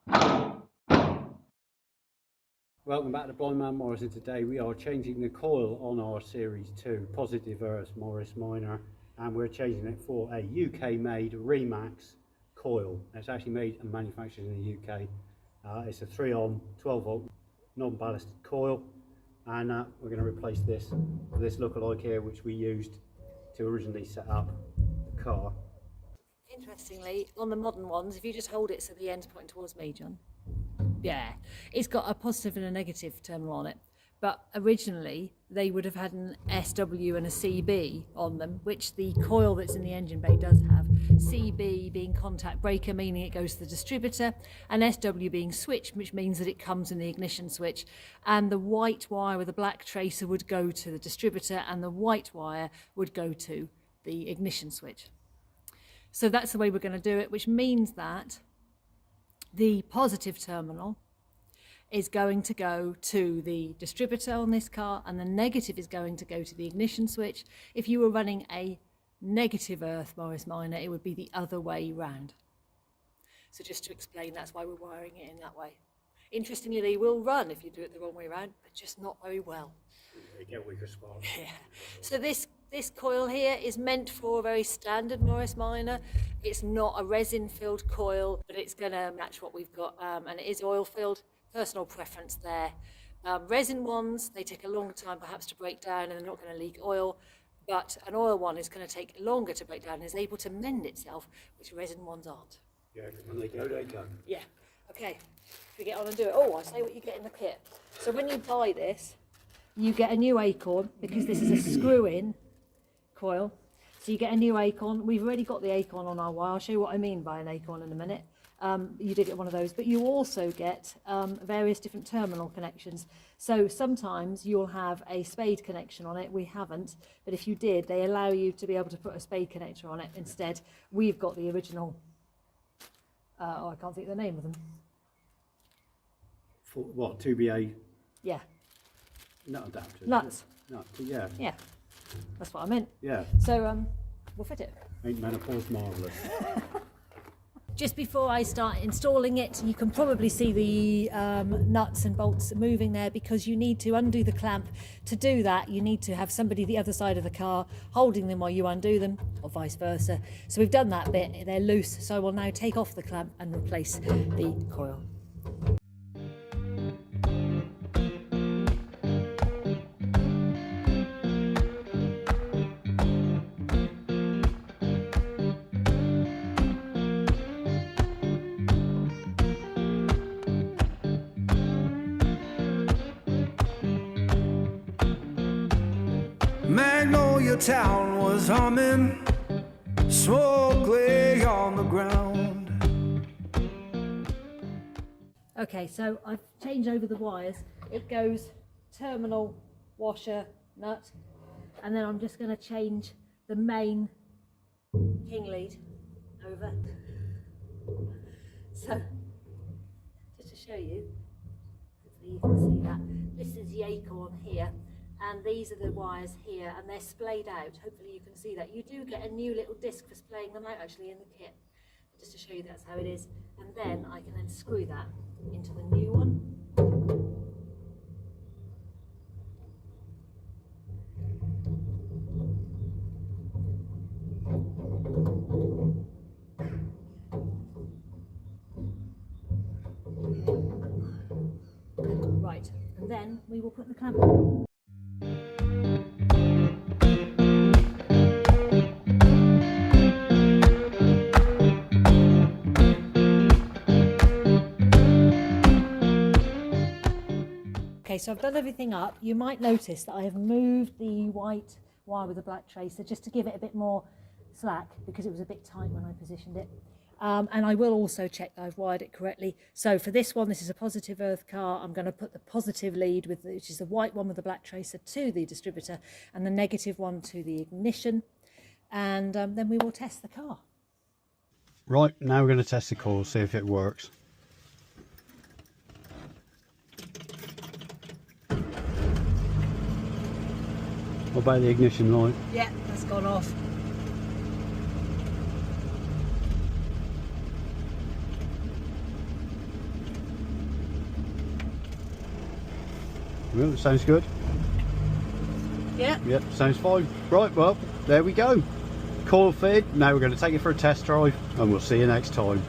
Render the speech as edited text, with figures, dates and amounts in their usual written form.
Welcome back to Blind Man Morris, and today we are changing the coil on our Series 2 Positive Earth Morris Minor, and we're changing it for a UK made Remax coil. It's actually made and manufactured in the UK. It's a 3-on 12-volt non-ballasted coil, and we're going to replace this with this lookalike here, which we used to originally set up the car. Interestingly, on the modern ones, if you just hold it so the end's pointing towards me, John. Yeah, it's got a positive and a negative terminal on it. But originally, they would have had an SW and a CB on them, which the coil that's in the engine bay does have. CB being contact breaker, meaning it goes to the distributor, and SW being switch, which means that it comes in the ignition switch. And the white wire with the black tracer would go to the distributor, and the white wire would go to the ignition switch. So that's the way we're going to do it, which means that the positive terminal is going to go to the distributor on this car, and the negative is going to go to the ignition switch. If you were running a negative earth Morris Minor, it would be the other way round. So just to explain, that's why we're wiring it in that way. Interestingly, they will run if you do it the wrong way around, but just not very well. You get weaker sparks. Yeah. So this coil here is meant for a very standard Morris Minor. It's not a resin-filled coil, but it's going to match what we've got, and it is oil-filled. Personal preference there. Resin ones, they take a long time perhaps to break down, and they're not going to leak oil, but an oil one is going to take longer to break down and is able to mend itself, which resin ones aren't. Yeah, because when they go, they go. Yeah. Okay, we get on and do it. Oh, I say what you get in the kit. So when you buy this, you get a new acorn, because this is a screw-in coil. So you get a new acorn. We've already got the acorn on our wire. I'll show you what I mean by an acorn in a minute. You did get one of those, but you also get various different terminal connections. So sometimes you'll have a spade connection on it. We haven't, but if you did, they allow you to be able to put a spade connector on it instead. We've got the original, I can't think of the name of them. For what, 2BA? Yeah. Nut adapters? Nuts. Nuts, yeah. Yeah, that's what I meant. Yeah. So we'll fit it. Ain't menopause marvellous? Just before I start installing it, you can probably see the nuts and bolts moving there, because you need to undo the clamp. To do that, you need to have somebody the other side of the car holding them while you undo them, or vice versa. So we've done that bit, they're loose, so I will now take off the clamp and replace the coil. Magnolia Town was humming, smoke lay on the ground. Okay, so I've changed over the wires. It goes terminal, washer, nut, and then I'm just going to change the main king lead over. So, just to show you, hopefully you can see that, this is the acorn here, and these are the wires here, and they're splayed out. Hopefully you can see that. You do get a new little disc for splaying them out actually in the kit, just to show you that's how it is. And then I can then screw that into the new one. Right, and then we will put the clamp on. Okay, so I've done everything up. You might notice that I have moved the white wire with the black tracer just to give it a bit more slack, because it was a bit tight when I positioned it. And I will also check that I've wired it correctly. So for this one, this is a positive earth car. I'm going to put the positive lead, which is the white one with the black tracer, to the distributor, and the negative one to the ignition. And then we will test the car. Right, now we're going to test the coil, see if it works. What about the ignition light? Yeah, that's gone off. Well, sounds good. Yeah. Yep, sounds fine. Right, well, there we go. Coil fitted. Now we're going to take it for a test drive and we'll see you next time.